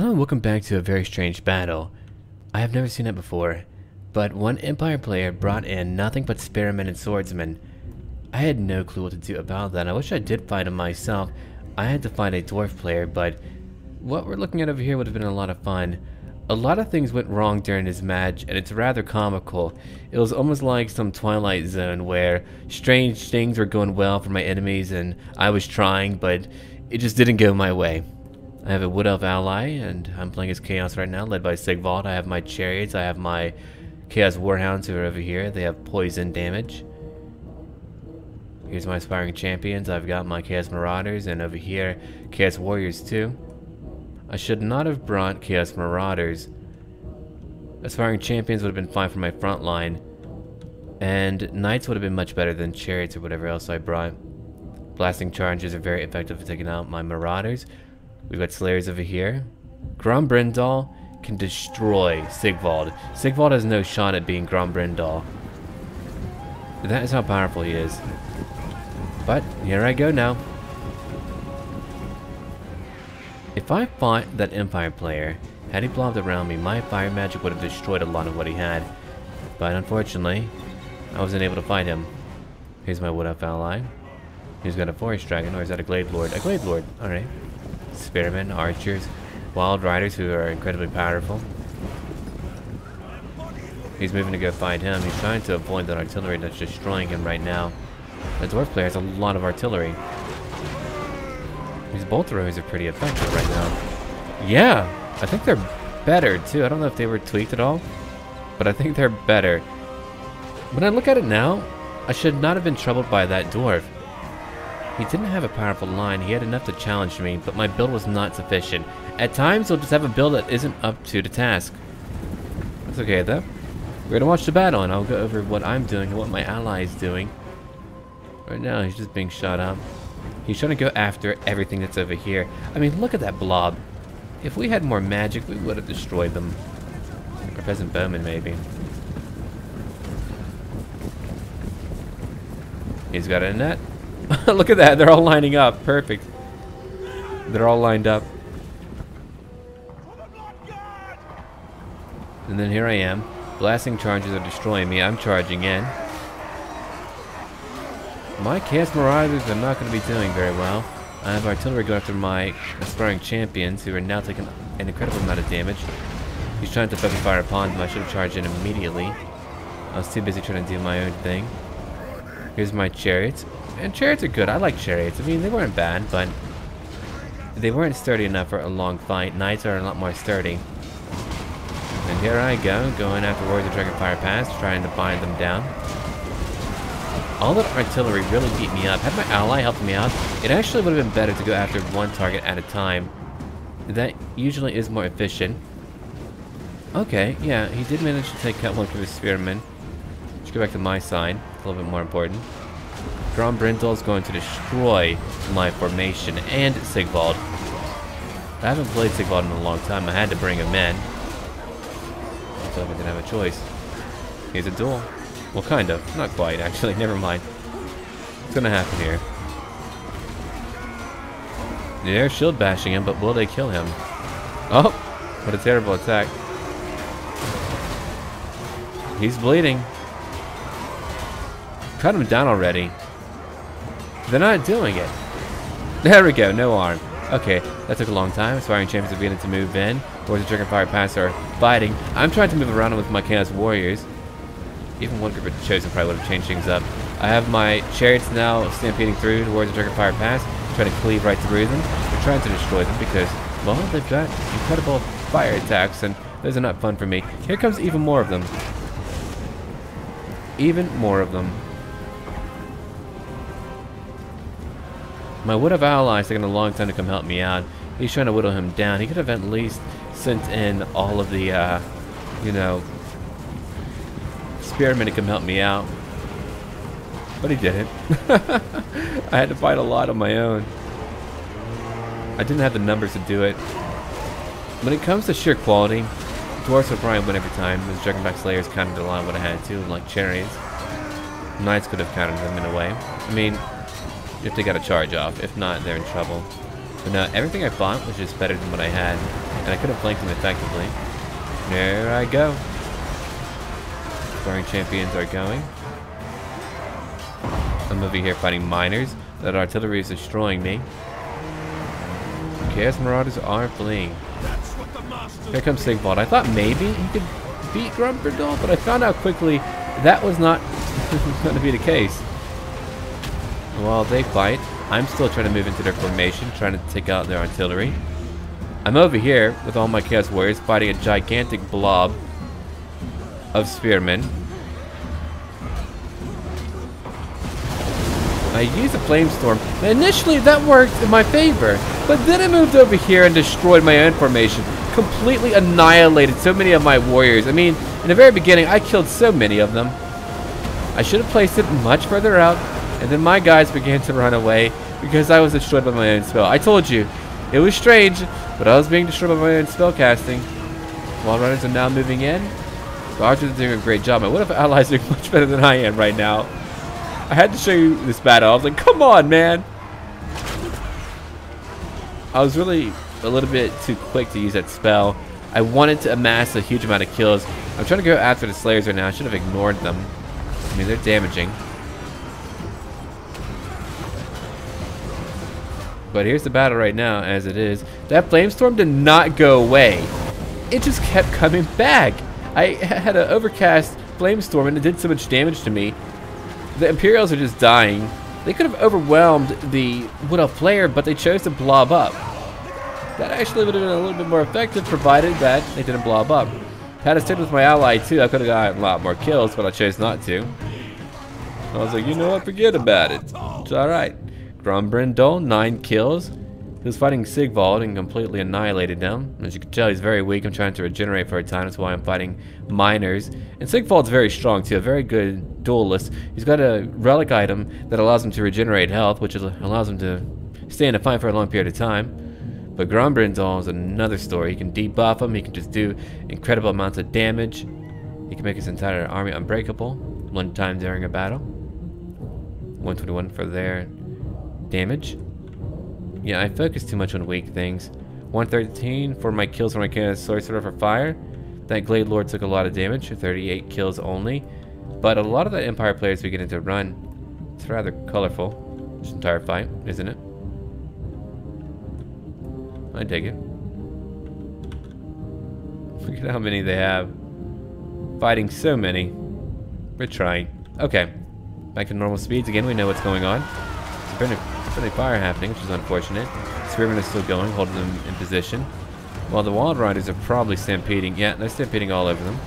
Hello and welcome back to a very strange battle. I have never seen it before, but one Empire player brought in nothing but spearmen and swordsmen. I had no clue what to do about that. I wish I did fight him myself. I had to find a dwarf player, but what we're looking at over here would have been a lot of fun. A lot of things went wrong during this match, and it's rather comical. It was almost like some Twilight Zone where strange things were going well for my enemies and I was trying, but it just didn't go my way. I have a Wood Elf ally, and I'm playing as Chaos right now, led by Sigvald. I have my chariots, I have my Chaos Warhounds who are over here. They have poison damage. Here's my Aspiring Champions. I've got my Chaos Marauders, and over here, Chaos Warriors too. I should not have brought Chaos Marauders. Aspiring Champions would have been fine for my front line, and Knights would have been much better than Chariots or whatever else I brought. Blasting Charges are very effective for taking out my Marauders. We've got Slayers over here. Grombrindal can destroy Sigvald. Sigvald has no shot at being Grombrindal. That is how powerful he is. But here I go now. If I fought that Empire player, had he blobbed around me, my fire magic would have destroyed a lot of what he had. But unfortunately, I wasn't able to fight him. Here's my Wood Elf ally. He's got a Forest Dragon, or is that a Glade Lord? A Glade Lord, alright. Spearmen, archers, wild riders who are incredibly powerful. He's moving to go find him. He's trying to avoid that artillery that's destroying him right now. The dwarf player has a lot of artillery. These bolt throwers are pretty effective right now. Yeah, I think they're better too. I don't know if they were tweaked at all, but I think they're better. When I look at it now, I should not have been troubled by that dwarf. He didn't have a powerful line. He had enough to challenge me, but my build was not sufficient. At times, he'll just have a build that isn't up to the task. That's okay, though. We're gonna watch the battle, and I'll go over what I'm doing and what my ally is doing. Right now, he's just being shot up. He's trying to go after everything that's over here. I mean, look at that blob. If we had more magic, we would have destroyed them. Or Peasant Bowman, maybe. He's got a net. Look at that, they're all lining up. Perfect. They're all lined up. And then here I am. Blasting charges are destroying me. I'm charging in. My Chaos Marauders are not going to be doing very well. I have artillery going after my Aspiring Champions, who are now taking an incredible amount of damage. He's trying to focus fire upon them. I should have charged in immediately. I was too busy trying to do my own thing. Here's my Chariots. And Chariots are good. I like Chariots. I mean, they weren't bad, but they weren't sturdy enough for a long fight. Knights are a lot more sturdy. And here I go, going after Warriors of Dragonfire Pass, trying to bind them down. All that artillery really beat me up. Had my ally helped me out, it actually would have been better to go after one target at a time. That usually is more efficient. Okay, yeah, he did manage to take out one for his spearmen. Let's go back to my side. It's a little bit more important. Grombrindal is going to destroy my formation and Sigvald. I haven't played Sigvald in a long time. I had to bring him in. So I didn't have a choice. Here's a duel. Well, kind of. Not quite, actually. Never mind. What's going to happen here? They're shield bashing him, but will they kill him? Oh! What a terrible attack. He's bleeding. Cut him down already. They're not doing it. There we go, no arm. Okay, that took a long time. Aspiring Champions are beginning to move in. Warriors of Dragonfire Pass are fighting. I'm trying to move around with my Chaos Warriors. Even one group of Chosen probably would have changed things up. I have my Chariots now stampeding through the Warriors of Dragonfire Pass, trying to cleave right through them. We're trying to destroy them because, well, they've got incredible fire attacks, and those are not fun for me. Here comes even more of them. Even more of them. My Wood Elf ally is taking a long time to come help me out. He's trying to whittle him down. He could have at least sent in all of the, you know, spearmen to come help me out. But he didn't. I had to fight a lot on my own. I didn't have the numbers to do it. When it comes to sheer quality, Dwarfs would probably win every time. Those Dragonback Slayers countered a lot of what I had to, like Chariots. Knights could have countered them in a way. I mean, if they got a charge off. If not, they're in trouble. But no, everything I fought was just better than what I had. and I could have flanked him effectively. There I go. Sparring champions are going. I'm over here fighting miners. That artillery is destroying me. Chaos Marauders are fleeing. Here comes Sigvald. I thought maybe he could beat Grumbrindal, but I found out quickly that was not going to be the case. While they fight, I'm still trying to move into their formation, trying to take out their artillery. I'm over here with all my Chaos Warriors fighting a gigantic blob of spearmen. I used a Flamestorm. Initially that worked in my favor, but then I moved over here and destroyed my own formation. Completely annihilated so many of my warriors. I mean, in the very beginning I killed so many of them. I should have placed it much further out, and then my guys began to run away because I was destroyed by my own spell. I told you, it was strange, but I was being destroyed by my own spell casting. Wall runners are now moving in. The archers are doing a great job. My Wood Elf allies are doing much better than I am right now. I had to show you this battle. I was like, come on, man. I was really a little bit too quick to use that spell. I wanted to amass a huge amount of kills. I'm trying to go after the Slayers right now. I should have ignored them. I mean, they're damaging. But here's the battle right now as it is. That Flamestorm did not go away. It just kept coming back. I had an overcast Flamestorm and it did so much damage to me. The Imperials are just dying. They could have overwhelmed the Wood Elf player, but they chose to blob up. That actually would have been a little bit more effective, provided that they didn't blob up. Had I stayed with my ally too, I could have got a lot more kills, but I chose not to. I was like, you know what, forget about it. It's alright. Grumbrindal, 9 kills. He was fighting Sigvald and completely annihilated them. As you can tell, he's very weak. I'm trying to regenerate for a time. That's why I'm fighting miners. And Sigvald's very strong too, a very good duelist. He's got a relic item that allows him to regenerate health, which allows him to stay in a fight for a long period of time. But Grumbrindal is another story. He can debuff him. He can just do incredible amounts of damage. He can make his entire army unbreakable one time during a battle. 121 for their damage. Yeah, I focus too much on weak things. 113 for my kills from my Chaos Sorcerer for fire. That Glade Lord took a lot of damage, 38 kills only. But a lot of the Empire players beginning to run. It's rather colorful, this entire fight, isn't it? I dig it. Look at how many they have. Fighting so many. We're trying. Okay. Back to normal speeds again. We know what's going on. Friendly fire happening, which is unfortunate. Spearmen are still going, holding them in position. While the Wild Riders are probably stampeding. Yeah, they're stampeding all over them.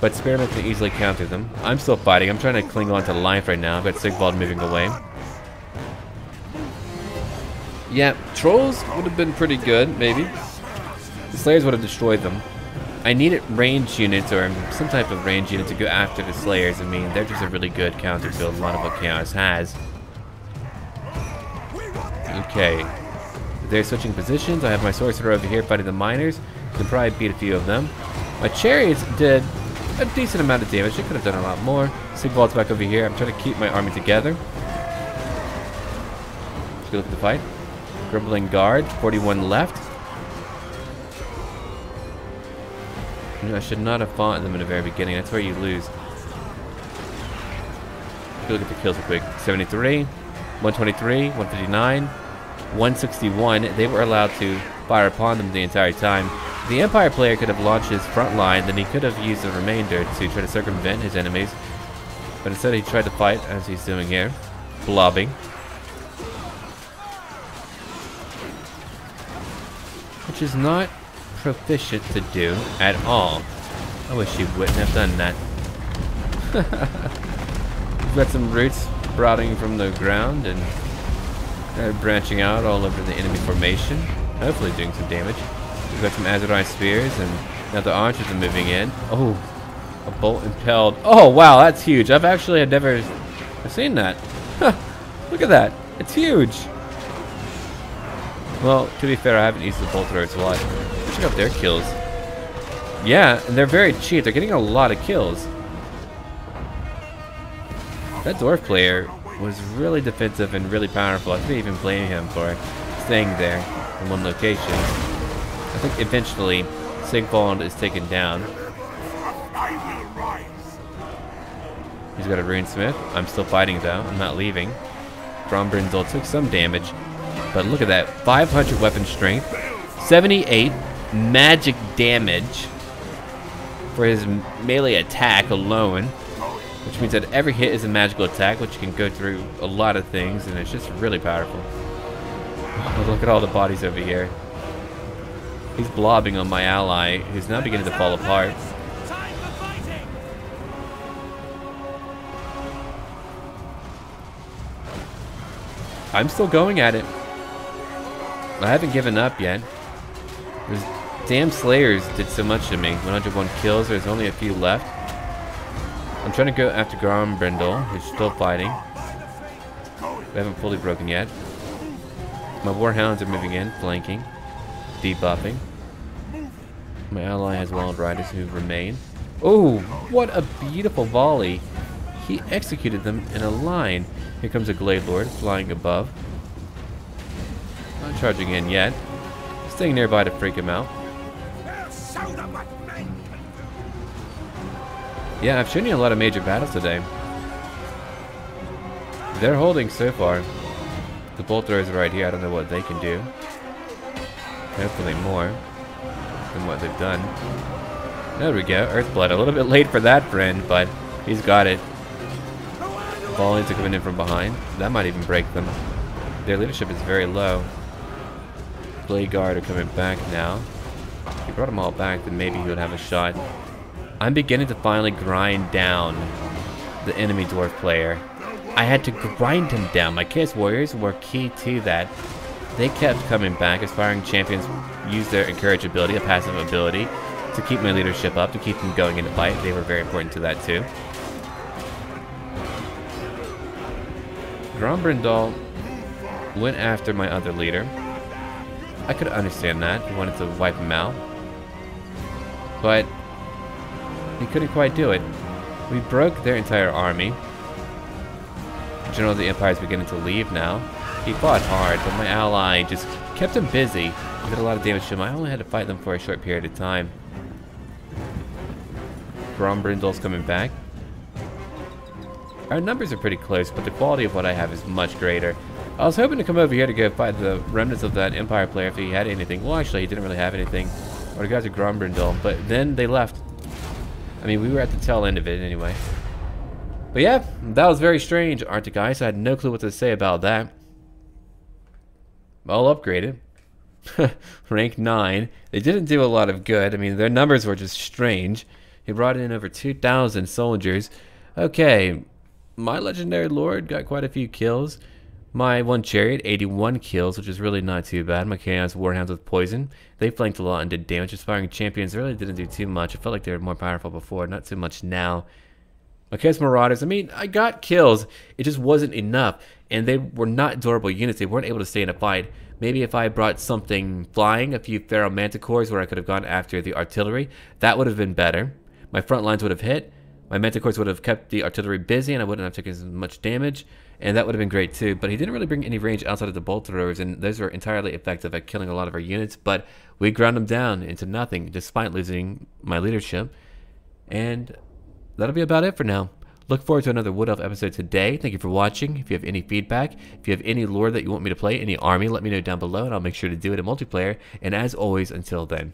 But Spearmen can easily counter them. I'm still fighting. I'm trying to cling on to life right now. I've got Sigvald moving away. Yeah, Trolls would have been pretty good, maybe. The Slayers would have destroyed them. I needed range units or some type of range unit to go after the Slayers. I mean, they're just a really good counter build. A lot of what Chaos has. Okay. They're switching positions. I have my Sorcerer over here fighting the Miners. Can probably beat a few of them. My Chariots did a decent amount of damage. They could have done a lot more. Sigvald's back over here. I'm trying to keep my army together. Let's go look at the fight. Grumbling Guard, 41 left. I should not have fought them in the very beginning. That's where you lose. Let's go look at the kills real quick. 73, 123, 159, 161. They were allowed to fire upon them the entire time. The Empire player could have launched his front line, then he could have used the remainder to try to circumvent his enemies. But instead he tried to fight, as he's doing here. Blobbing. Which is not proficient to do at all. I wish you wouldn't have done that. We've got some roots sprouting from the ground and they're branching out all over the enemy formation, hopefully doing some damage. We've got some Azurai spears and now the archers are moving in. Oh, a bolt impelled. Oh wow, that's huge. I've never seen that. Look at that. It's huge. Well, to be fair, I haven't used the bolt thrower a lot. Check out their kills. Yeah, and they're very cheap. They're getting a lot of kills. That Dwarf player was really defensive and really powerful. I couldn't even blame him for staying there in one location. I think eventually Sigvald is taken down. He's got a runesmith. I'm still fighting though. I'm not leaving. Grombrindle took some damage, but look at that. 500 weapon strength, 78 magic damage for his melee attack alone, which means that every hit is a magical attack, which can go through a lot of things, and it's just really powerful. Oh, look at all the bodies over here. He's blobbing on my ally, who's now beginning to fall apart. I'm still going at it. I haven't given up yet. Those damn Slayers did so much to me. 101 kills, there's only a few left. I'm trying to go after Grombrindle, who's still fighting. We haven't fully broken yet. My Warhounds are moving in, flanking, debuffing. My ally has Wild Riders who remain. Oh, what a beautiful volley. He executed them in a line. Here comes a Glade Lord flying above. Not charging in yet. Staying nearby to freak him out. Yeah, I've shown you a lot of major battles today. They're holding so far. The bolt throwers are right here. I don't know what they can do. Hopefully more than what they've done. There we go. Earthblood. A little bit late for that friend, but he's got it. Volleys are coming in from behind. That might even break them. Their leadership is very low. Blade Guard are coming back now. If he brought them all back, then maybe he would have a shot. I'm beginning to finally grind down the enemy dwarf player. I had to grind him down. My Chaos Warriors were key to that. They kept coming back. Aspiring champions used their encourage ability, a passive ability, to keep my leadership up, to keep them going in a fight. They were very important to that too. Grombrindle went after my other leader. I could understand that. He wanted to wipe him out. But he couldn't quite do it. We broke their entire army. General of the Empire is beginning to leave now. He fought hard, but my ally just kept him busy. He did a lot of damage to him. I only had to fight them for a short period of time. Grombrindle's coming back. Our numbers are pretty close, but the quality of what I have is much greater. I was hoping to come over here to go fight the remnants of that Empire player if he had anything. Well, actually, he didn't really have anything. Or the guys at Grombrindle, but then they left. I mean, we were at the tail end of it anyway. But yeah, that was very strange, Arctic Ice. I had no clue what to say about that. All upgraded. Rank 9. They didn't do a lot of good. I mean, their numbers were just strange. He brought in over 2,000 soldiers. Okay, my Legendary Lord got quite a few kills. My one Chariot, 81 kills, which is really not too bad. My Chaos Warhounds with Poison, they flanked a lot and did damage. Aspiring Champions really didn't do too much. I felt like they were more powerful before, not so much now. My Chaos Marauders, I mean, I got kills. It just wasn't enough. And they were not durable units. They weren't able to stay in a fight. Maybe if I brought something flying, a few Pharaoh Manticores where I could have gone after the artillery, that would have been better. My front lines would have hit. My Manticores would have kept the artillery busy and I wouldn't have taken as much damage. And that would have been great too. But he didn't really bring any range outside of the bolt throwers. And those were entirely effective at killing a lot of our units. But we ground them down into nothing despite losing my leadership. And that'll be about it for now. Look forward to another Wood Elf episode today. Thank you for watching. If you have any feedback, if you have any lore that you want me to play, any army, let me know down below and I'll make sure to do it in multiplayer. And as always, until then.